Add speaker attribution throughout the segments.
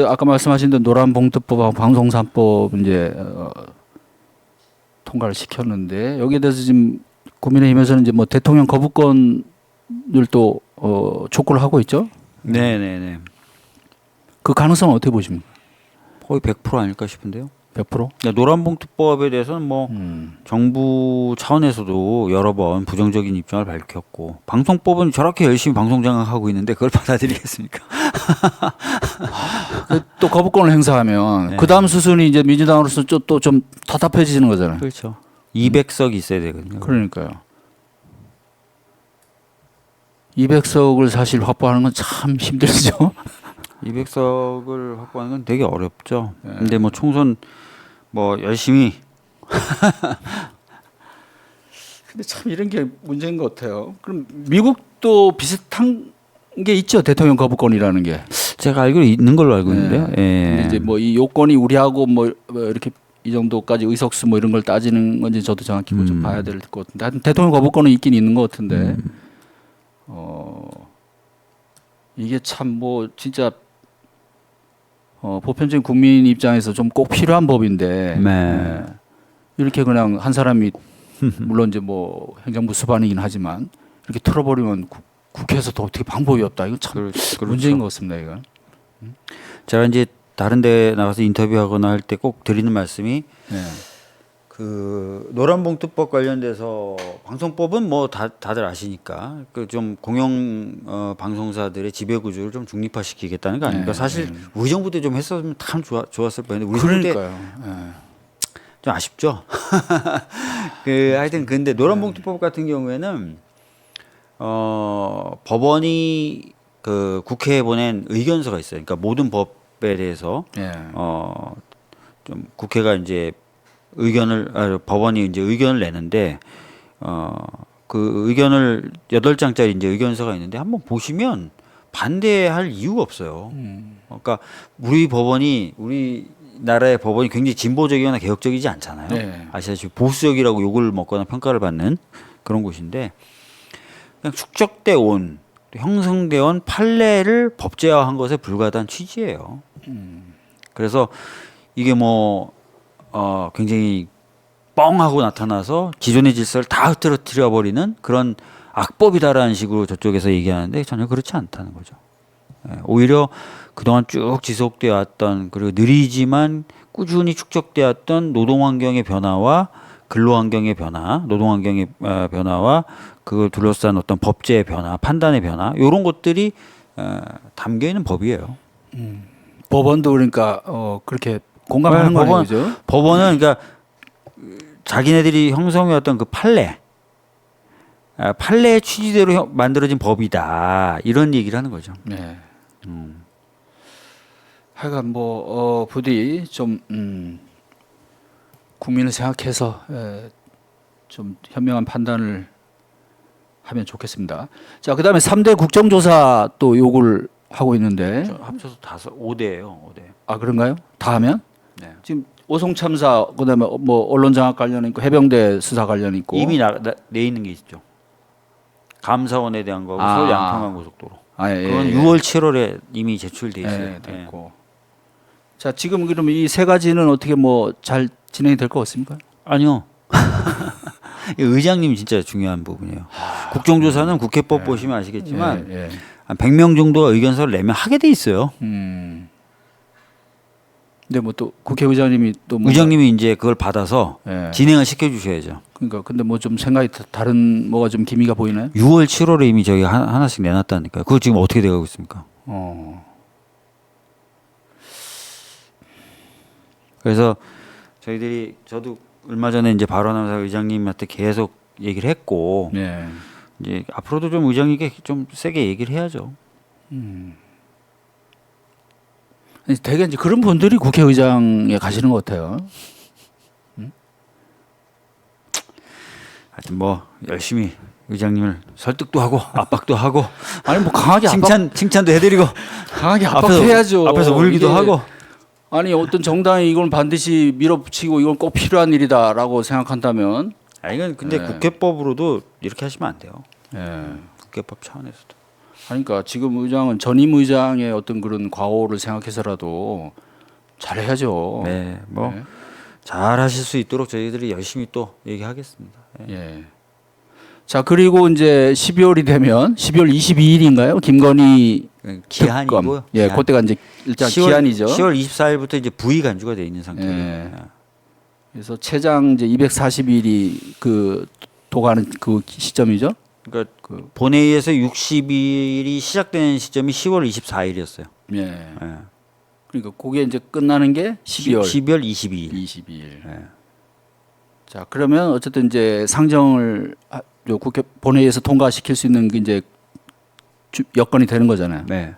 Speaker 1: 아까 말씀하신 대로 노란봉투법하고 방송사법 이제 통과를 시켰는데 여기에 대해서 지금 국민의힘에서는 이제 뭐 대통령 거부권을 또 촉구를 하고 있죠.
Speaker 2: 네네네.
Speaker 1: 그 가능성은 어떻게 보십니까?
Speaker 2: 거의 100% 아닐까 싶은데요.
Speaker 1: 100%?
Speaker 2: 노란봉투법에 대해서는 뭐 정부 차원에서도 여러 번 부정적인 입장을 밝혔고 방송법은 저렇게 열심히 방송장악하고 있는데 그걸 받아들이겠습니까?
Speaker 1: 또 거부권을 행사하면
Speaker 2: 네.
Speaker 1: 그 다음 수순이 이제 민주당으로서 또 좀 답답해지는 거잖아요.
Speaker 2: 그렇죠. 200석 있어야 되거든요.
Speaker 1: 그러니까요. 200석을 사실 확보하는 건 참 힘들죠.
Speaker 2: 200석을 확보하는 건 되게 어렵죠. 근데 뭐 총선 뭐 열심히
Speaker 1: 근데 참 이런 게 문제인 것 같아요. 그럼 미국도 비슷한 게 있죠. 대통령 거부권이라는 게.
Speaker 2: 제가 알기로 있는 걸로 알고 있는데요. 예.
Speaker 1: 근데 이제 뭐 이 요건이 우리하고 뭐 이렇게 이 정도까지 의석수 뭐 이런 걸 따지는 건지 저도 정확히 좀 봐야 될 것 같은데 하여튼 대통령 거부권은 있긴 있는 것 같은데 이게 참 뭐 진짜 보편적인 국민 입장에서 좀 꼭 필요한 법인데
Speaker 2: 네.
Speaker 1: 이렇게 그냥 한 사람이 물론 이제 뭐 행정부 수반이긴 하지만 이렇게 틀어버리면 국회에서도 어떻게 방법이 없다. 이거 참
Speaker 2: 그렇죠.
Speaker 1: 문제인 것 같습니다. 이건.
Speaker 2: 제가 이제 다른 데 나가서 인터뷰하거나 할 때 꼭 드리는 말씀이
Speaker 1: 네.
Speaker 2: 그 노란봉투법 관련돼서 방송법은 뭐 다들 아시니까 그 좀 공영 방송사들의 지배 구조를 좀 중립화시키겠다는 거 아닙니까?
Speaker 1: 네,
Speaker 2: 사실 우리 정부 때 좀 했었으면 참 좋았을 뻔했는데 우리 정부 때
Speaker 1: 그러니까요.
Speaker 2: 좀 아쉽죠. 그 하여튼 근데 노란봉투법 같은 경우에는 법원이 그 국회에 보낸 의견서가 있어요. 그러니까 모든 법에 대해서
Speaker 1: 네.
Speaker 2: 좀 국회가 이제 법원이 이제 의견을 내는데 그 의견을 8장짜리 이제 의견서가 있는데 한번 보시면 반대할 이유가 없어요. 그러니까 우리 나라의 법원이 굉장히 진보적이거나 개혁적이지 않잖아요.
Speaker 1: 네.
Speaker 2: 아시다시피 보수적이라고 욕을 먹거나 평가를 받는 그런 곳인데 그냥 축적돼 온 형성돼 온 판례를 법제화한 것에 불과한 취지예요. 그래서 이게 뭐 굉장히 뻥하고 나타나서 기존의 질서를 다 흐트러뜨려 버리는 그런 악법이다라는 식으로 저쪽에서 얘기하는데 전혀 그렇지 않다는 거죠. 오히려 그동안 쭉 지속되어 왔던 그리고 느리지만 꾸준히 축적되어 왔던 노동 환경의 변화와 근로 환경의 변화, 노동 환경의 변화와 그걸 둘러싼 어떤 법제의 변화, 판단의 변화 이런 것들이 담겨 있는 법이에요.
Speaker 1: 법원도 그러니까 그렇게 공감하는 거예요, 그죠?
Speaker 2: 법원은 그러니까 자기네들이 형성해왔던 그 판례의 취지대로 만들어진 법이다 이런 얘기를 하는 거죠.
Speaker 1: 네. 하여간 뭐 부디 좀 국민을 생각해서 좀 현명한 판단을 하면 좋겠습니다. 자, 그다음에 3대 국정조사 또 요구를 하고 있는데
Speaker 2: 합쳐서 5대예요. 5대.
Speaker 1: 아 그런가요? 다 하면?
Speaker 2: 네.
Speaker 1: 지금 오송 참사 그다음에 뭐 언론 장악 관련 있고 해병대 수사 관련 있고
Speaker 2: 이미 내 있는 게 있죠. 감사원에 대한 거고 서울 양평간 고속도로. 그건 6월 7월에 이미 제출돼 있어요.
Speaker 1: 됐고. 자, 지금 그러면 이 세 가지는 어떻게 뭐 잘 진행이 될 것 같습니까?
Speaker 2: 아니요. 의장님이 진짜 중요한 부분이에요. 국정조사는 국회법 보시면 아시겠지만 한 100명 정도가 의견서를 내면 하게 돼 있어요.
Speaker 1: 근데 뭐 또 국회의장님이 또
Speaker 2: 의장님이 이제 그걸 받아서 진행을 시켜 주셔야죠.
Speaker 1: 그러니까 근데 뭐 좀 생각이 다른 뭐가 좀 기미가 보이나요?
Speaker 2: 6월 7월에 이미 저희 하나씩 내놨다니까요. 그거 지금 어떻게 돼가고 있습니까? 그래서 저도 얼마 전에 이제 발언하면서 의장님한테 계속 얘기를 했고 이제 앞으로도 좀 의장님께 좀 세게 얘기를 해야죠.
Speaker 1: 되게 이제 그런 분들이 국회의장에 가시는 것 같아요.
Speaker 2: 하여튼 뭐 열심히 의장님을 설득도 하고 압박도 하고
Speaker 1: 아니 뭐 강하게
Speaker 2: 칭찬도 해드리고
Speaker 1: 강하게 압박해야죠.
Speaker 2: 앞에서 울기도 하고.
Speaker 1: 아니 어떤 정당이 이걸 반드시 밀어붙이고 이건 꼭 필요한 일이다라고 생각한다면
Speaker 2: 이건 근데 국회법으로도 이렇게 하시면 안 돼요. 국회법 차원에서도.
Speaker 1: 그러니까 지금 의장은 전임 의장의 어떤 그런 과오를 생각해서라도 잘해야죠.
Speaker 2: 네, 뭐
Speaker 1: 네.
Speaker 2: 잘 하실 수 있도록 저희들이 열심히 또 얘기하겠습니다.
Speaker 1: 예. 자 그리고 이제 12월이 되면 12월 22일인가요? 김건희
Speaker 2: 기한이고요.
Speaker 1: 특검. 예,
Speaker 2: 기한.
Speaker 1: 그때가 이제 일단
Speaker 2: 10월,
Speaker 1: 기한이죠.
Speaker 2: 10월 24일부터 이제 부의 간주가 돼 있는 상태예요.
Speaker 1: 예. 그래서 최장 이제 240일이 그 도가는 그 시점이죠.
Speaker 2: 그러니까 본회의에서 60일이 시작되는 시점이 10월 24일이었어요.
Speaker 1: 예. 그러니까 그게 이제 끝나는 게
Speaker 2: 12월 22일.
Speaker 1: 22일.
Speaker 2: 예.
Speaker 1: 자 그러면 어쨌든 이제 상정을 요 국회 본회의에서 통과시킬 수 있는 게 이제 여건이 되는 거잖아요.
Speaker 2: 네.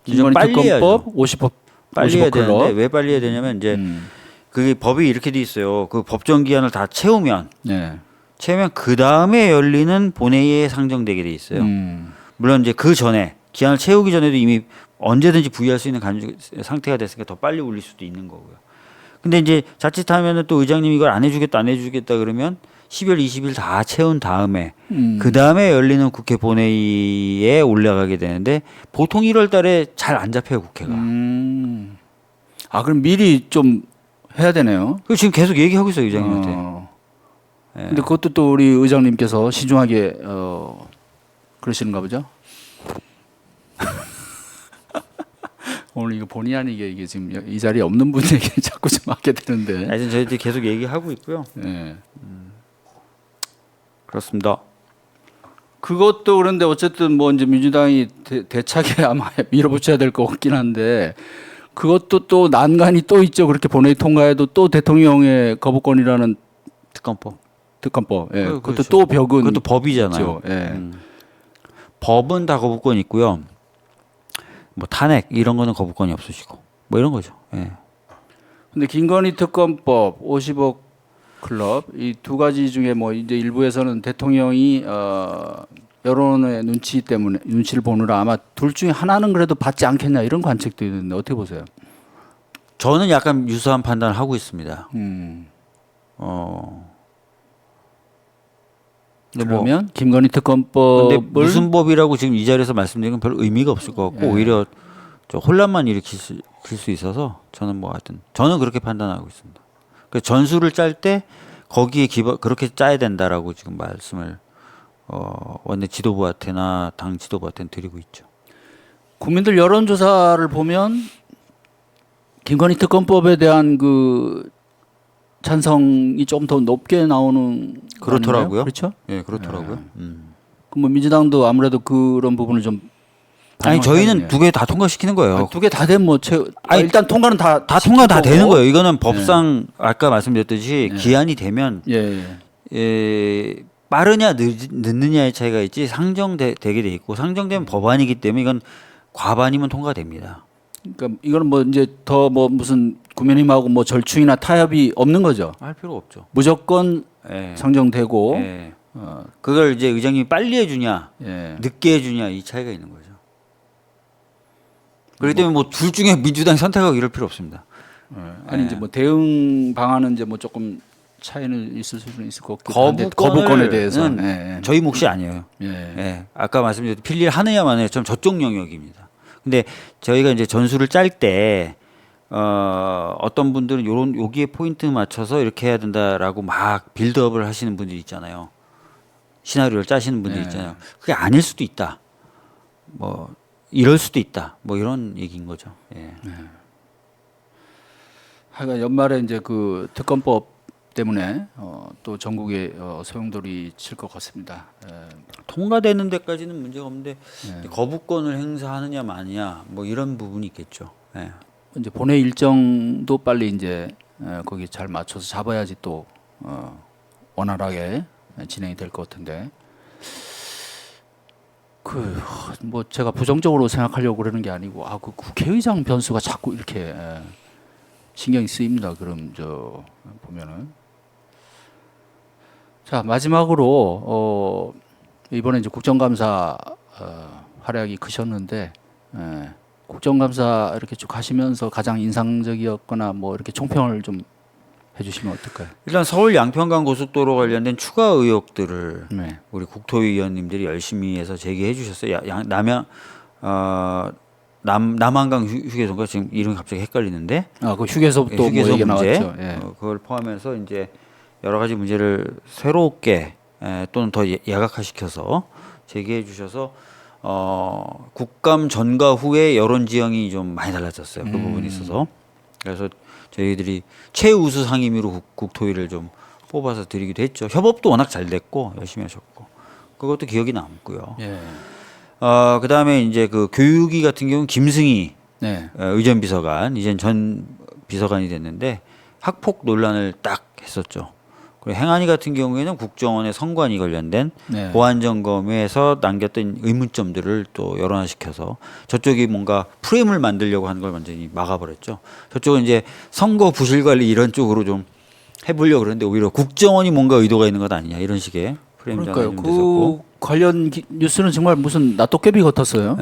Speaker 1: 김건희
Speaker 2: 빨리
Speaker 1: 특검법 50법
Speaker 2: 빨리 해야
Speaker 1: 50법
Speaker 2: 되는데
Speaker 1: 클럽.
Speaker 2: 왜 빨리 해야 되냐면 이제 그게 법이 이렇게 돼 있어요. 그 법정 기한을 다 채우면
Speaker 1: 네.
Speaker 2: 그 다음에 열리는 본회의에 상정되게 돼 있어요. 물론 이제 그 전에 기한을 채우기 전에도 이미 언제든지 부의할 수 있는 간주 상태가 됐으니까 더 빨리 올릴 수도 있는 거고요. 근데 이제 자칫하면은 또 의장님이 이걸 안 해주겠다 그러면 12월 20일 다 채운 다음에 그 다음에 열리는 국회 본회의에 올라가게 되는데 보통 1월달에 잘 안 잡혀요 국회가.
Speaker 1: 아 그럼 미리 좀 해야 되네요.
Speaker 2: 그 지금 계속 얘기하고 있어요 의장님한테. 예.
Speaker 1: 근데 그것도 또 우리 의장님께서 신중하게 그러시는가 보죠. 오늘 이거 본의 아니게 이게 지금 이 자리에 없는 분에게 자꾸 좀 하게 되는데.
Speaker 2: 하여튼 저희들이 계속 얘기하고 있고요.
Speaker 1: 예.
Speaker 2: 그렇습니다.
Speaker 1: 그것도 그런데 어쨌든 뭐 이제 민주당이 대차게 아마 밀어붙여야 될 것 같긴 한데 그것도 또 난간이 또 있죠. 그렇게 본회의 통과해도 또 대통령의 거부권이라는 특검법. 예. 그것도
Speaker 2: 그렇죠.
Speaker 1: 또 벽은
Speaker 2: 그것도 법이잖아요.
Speaker 1: 있죠. 예.
Speaker 2: 법은 다 거부권 있고요. 뭐 탄핵 이런 거는 거부권이 없으시고 뭐 이런 거죠. 예.
Speaker 1: 근데 김건희 특검법 50억 클럽 이 두 가지 중에 뭐 이제 일부에서는 대통령이 여론의 눈치를 보느라 아마 둘 중에 하나는 그래도 받지 않겠냐 이런 관측도 있는데 어떻게 보세요?
Speaker 2: 저는 약간 유사한 판단을 하고 있습니다.
Speaker 1: 그러면 김건희 특검법을
Speaker 2: 근데 무슨 법이라고 지금 이 자리에서 말씀드리는 건 별 의미가 없을 것 같고 오히려 저 혼란만 일으킬 수 있어서 저는 뭐 하여튼 저는 그렇게 판단하고 있습니다. 그 전술을 짤 때 거기에 그렇게 짜야 된다라고 지금 말씀을 원내 지도부한테나 당 지도부한테는 드리고 있죠.
Speaker 1: 국민들 여론조사를 보면 김건희 특검법에 대한 그 찬성이 좀 더 높게 나오는 거
Speaker 2: 그렇더라고요.
Speaker 1: 아닌가요? 그렇죠?
Speaker 2: 예, 그렇더라고요.
Speaker 1: 그럼 뭐 민주당도 아무래도 그런 부분을 좀
Speaker 2: 아니 저희는 두 개 다 통과시키는 거예요.
Speaker 1: 두 개 다 되면 뭐 일단 통과는 다
Speaker 2: 통과 다
Speaker 1: 시키고.
Speaker 2: 되는 거예요. 이거는 법상 아까 말씀드렸듯이 기한이 되면 빠르냐 늦느냐의 차이가 있지 상정되게 돼 있고 상정되면 법안이기 때문에 이건 과반이면 통과됩니다.
Speaker 1: 그러니까 이거는 뭐 이제 더 뭐 무슨 국민의힘하고 뭐 절충이나 타협이 없는 거죠.
Speaker 2: 할 필요 없죠.
Speaker 1: 무조건 상정되고
Speaker 2: 그걸 이제 의장님이 빨리 해주냐 늦게 해주냐 이 차이가 있는 거죠. 그렇기 때문에 뭐 둘 중에 민주당이 선택하고 이럴 필요 없습니다.
Speaker 1: 아니 이제 뭐 대응 방안은 이제 뭐 조금 차이는 있을 수는 있을 것 같고 거부권에 대해서는
Speaker 2: 저희 몫이 아니에요. 아까 말씀드렸듯이 필리를 하느냐 마느냐 좀 저쪽 영역입니다. 근데 저희가 이제 전술을 짤 때 어떤 분들은 여기에 포인트 맞춰서 이렇게 해야 된다라고 막 빌드업을 하시는 분들이 있잖아요. 시나리오를 짜시는 분들이 있잖아요. 그게 아닐 수도 있다. 뭐 이럴 수도 있다. 뭐 이런 얘기인 거죠.
Speaker 1: 하여간 연말에 이제 그 특검법 때문에 또 전국에 소용돌이 칠 것 같습니다.
Speaker 2: 통과되는 데까지는 문제가 없는데 거부권을 행사하느냐 마느냐 뭐 이런 부분이 있겠죠.
Speaker 1: 이제 본회 일정도 빨리 이제 거기 잘 맞춰서 잡아야지 또 원활하게 진행이 될 것 같은데 그 뭐 제가 부정적으로 생각하려고 그러는 게 아니고 그 국회의장 변수가 자꾸 이렇게 신경이 쓰입니다. 그럼 저 보면은 자 마지막으로 이번에 이제 국정감사 활약이 크셨는데 국정감사 이렇게 쭉 하시면서 가장 인상적이었거나 뭐 이렇게 총평을 좀 해주시면 어떨까요?
Speaker 2: 일단 서울 양평간 고속도로 관련된 추가 의혹들을
Speaker 1: 네.
Speaker 2: 우리 국토위 의원님들이 열심히 해서 제기해 주셨어요. 남양 남한강 휴게소인가 지금 이름이 갑자기 헷갈리는데
Speaker 1: 그 휴게소부터 뭐
Speaker 2: 휴게소
Speaker 1: 얘기
Speaker 2: 문제
Speaker 1: 나왔죠. 예.
Speaker 2: 그걸 포함해서 이제 여러 가지 문제를 새롭게 또는 더 야각화시켜서 제기해 주셔서 국감 전과 후에 여론 지형이 좀 많이 달라졌어요. 그 부분이 있어서 그래서 저희들이 최우수 상임위로 국토위를 좀 뽑아서 드리기도 했죠. 협업도 워낙 잘 됐고 열심히 하셨고 그것도 기억이 남고요.
Speaker 1: 예.
Speaker 2: 그다음에 이제 그 교육위 같은 경우는 김승희
Speaker 1: 네.
Speaker 2: 의전 비서관 이젠 전 비서관이 됐는데 학폭 논란을 딱 했었죠. 그리고 행안위 같은 경우에는 국정원의 선관위 관련된
Speaker 1: 네.
Speaker 2: 보안 점검에서 남겼던 의문점들을 또 열어놔시켜서 저쪽이 뭔가 프레임을 만들려고 하는 걸 완전히 막아버렸죠. 저쪽은 이제 선거 부실 관리 이런 쪽으로 좀 해보려고 그러는데 오히려 국정원이 뭔가 의도가 있는 것 아니냐 이런 식의 프레임 전환이
Speaker 1: 그러니까요.
Speaker 2: 좀
Speaker 1: 그
Speaker 2: 됐었고.
Speaker 1: 관련 뉴스는 정말 무슨 나토깨비 같았어요.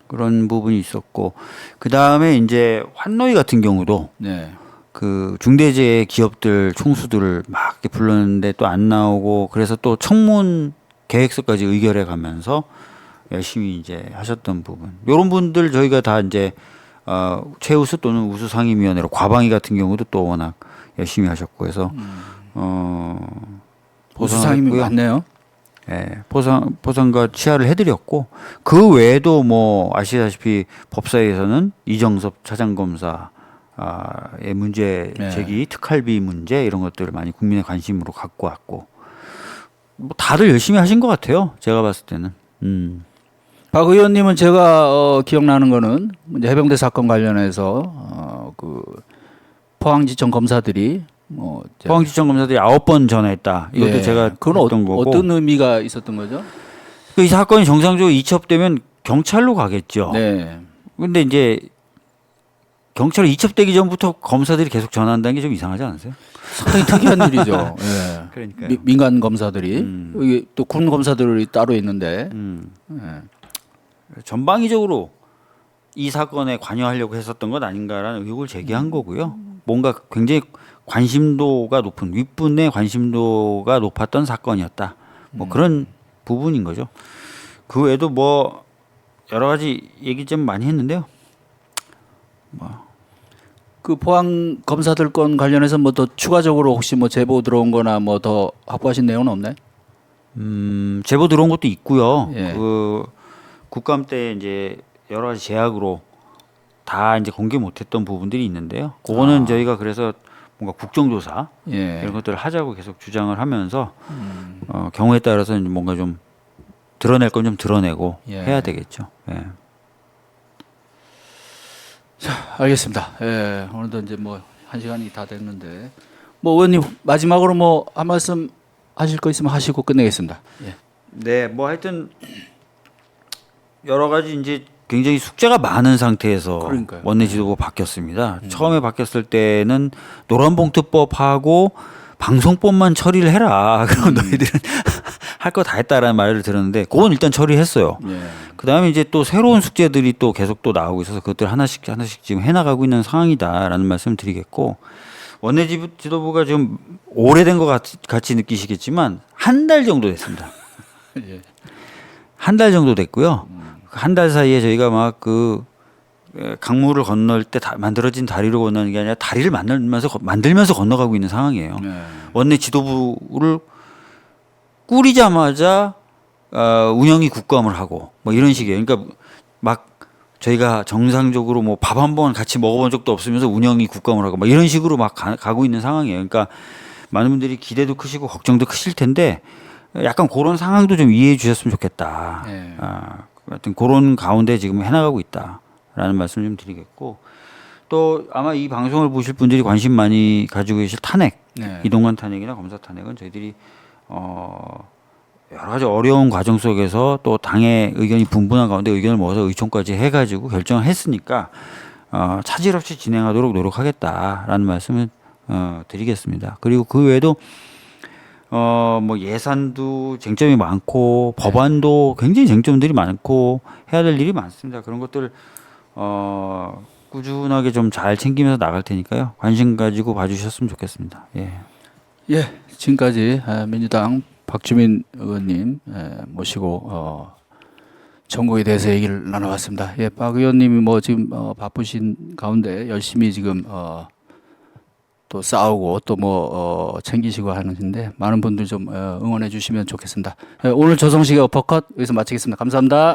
Speaker 2: 그런 부분이 있었고 그 다음에 이제 환노위 같은 경우도
Speaker 1: 네.
Speaker 2: 그 중대재해 기업들 총수들을 막 이렇게 불렀는데 또 안 나오고 그래서 또 청문 계획서까지 의결해 가면서 열심히 이제 하셨던 부분. 이런 분들 저희가 다 이제 최우수 또는 우수 상임위원회로 과방위 같은 경우도 또 워낙 열심히 하셨고 해서
Speaker 1: 우수 상임위 맞네요.
Speaker 2: 예, 보상과 치하를 해드렸고 그 외에도 뭐 아시다시피 법사위에서는 이정섭 차장검사 의 문제 제기, 특활비 문제 이런 것들을 많이 국민의 관심으로 갖고 왔고 뭐 다들 열심히 하신 것 같아요. 제가 봤을 때는.
Speaker 1: 박 의원님은 제가 기억나는 거는 이제 해병대 사건 관련해서 그 포항지청 검사들이
Speaker 2: 포항지청 검사들이 9번 전화했다. 이것도 제가
Speaker 1: 그건
Speaker 2: 했던 거고.
Speaker 1: 어떤 의미가 있었던 거죠?
Speaker 2: 이 사건이 정상적으로 이첩되면 경찰로 가겠죠.
Speaker 1: 네.
Speaker 2: 근데 이제 경찰로 이첩되기 전부터 검사들이 계속 전화한다는 게 좀 이상하지 않으세요?
Speaker 1: 상당히 특이한 일이죠. 예.
Speaker 2: 그러니까요.
Speaker 1: 민간 검사들이 여기 또 군 검사들이 따로 있는데
Speaker 2: 전방위적으로 이 사건에 관여하려고 했었던 것 아닌가라는 의혹을 제기한 거고요. 뭔가 굉장히 관심도가 높은 윗분의 관심도가 높았던 사건이었다. 뭐 그런 부분인 거죠. 그 외에도 뭐 여러 가지 얘기 좀 많이 했는데요.
Speaker 1: 그 포항 검사들 건 관련해서 뭐 더 추가적으로 혹시 뭐 제보 들어온 거나 뭐 더 확보하신 내용은 없나요?
Speaker 2: 제보 들어온 것도 있고요.
Speaker 1: 예.
Speaker 2: 그 국감 때 이제 여러 가지 제약으로 다 이제 공개 못했던 부분들이 있는데요. 그거는 저희가 그래서 뭔가 국정조사 이런 것들을 하자고 계속 주장을 하면서 경우에 따라서 뭔가 좀 드러낼 건 좀 드러내고 해야 되겠죠. 예.
Speaker 1: 자, 알겠습니다. 예, 오늘도 이제 뭐 1시간이 다 됐는데 뭐 의원님 마지막으로 뭐 한 말씀 하실 거 있으면 하시고 끝내겠습니다. 예.
Speaker 2: 네, 뭐 하여튼 여러 가지 이제 굉장히 숙제가 많은 상태에서
Speaker 1: 그러니까요.
Speaker 2: 원내 지도부 바뀌었습니다. 처음에 바뀌었을 때는 노란봉투법하고 방송법만 처리를 해라. 그럼 너희들은 할 거 다 했다라는 말을 들었는데 그건 일단 처리했어요. 그다음에 이제 또 새로운 숙제들이 또 계속 또 나오고 있어서 그것들 하나씩 지금 해나가고 있는 상황이다라는 말씀을 드리겠고 원내 지도부가 좀 오래된 것 같이 느끼시겠지만 한 달 정도 됐습니다. 한 달 정도 됐고요. 한 달 사이에 저희가 막 그 강물을 건널 때 만들어진 다리로 건너는 게 아니라 다리를 만들면서 건너가고 있는 상황이에요. 원내 지도부를 꾸리자마자 운영이 국감을 하고 뭐 이런 식이에요. 그러니까 막 저희가 정상적으로 뭐 밥 한 번 같이 먹어본 적도 없으면서 운영이 국감을 하고 막 이런 식으로 막 가고 있는 상황이에요. 그러니까 많은 분들이 기대도 크시고 걱정도 크실 텐데 약간 그런 상황도 좀 이해해 주셨으면 좋겠다. 하여튼 그런 가운데 지금 해나가고 있다라는 말씀을 좀 드리겠고 또 아마 이 방송을 보실 분들이 관심 많이 가지고 계실 탄핵, 이동관 탄핵이나 검사 탄핵은 저희들이 여러 가지 어려운 과정 속에서 또 당의 의견이 분분한 가운데 의견을 모아서 의총까지 해가지고 결정을 했으니까 차질 없이 진행하도록 노력하겠다라는 말씀을 드리겠습니다. 그리고 그 외에도 뭐 예산도 쟁점이 많고 법안도 굉장히 쟁점들이 많고 해야 될 일이 많습니다. 그런 것들 꾸준하게 좀 잘 챙기면서 나갈 테니까요. 관심 가지고 봐주셨으면 좋겠습니다. 예.
Speaker 1: 예, 지금까지 민주당 박주민 의원님 모시고 전국에 대해서 얘기를 나눠봤습니다. 예, 박 의원님이 뭐 지금 바쁘신 가운데 열심히 지금 또 싸우고 또 뭐 챙기시고 하는데 많은 분들 좀 응원해 주시면 좋겠습니다. 오늘 조성식의 어퍼컷 여기서 마치겠습니다. 감사합니다.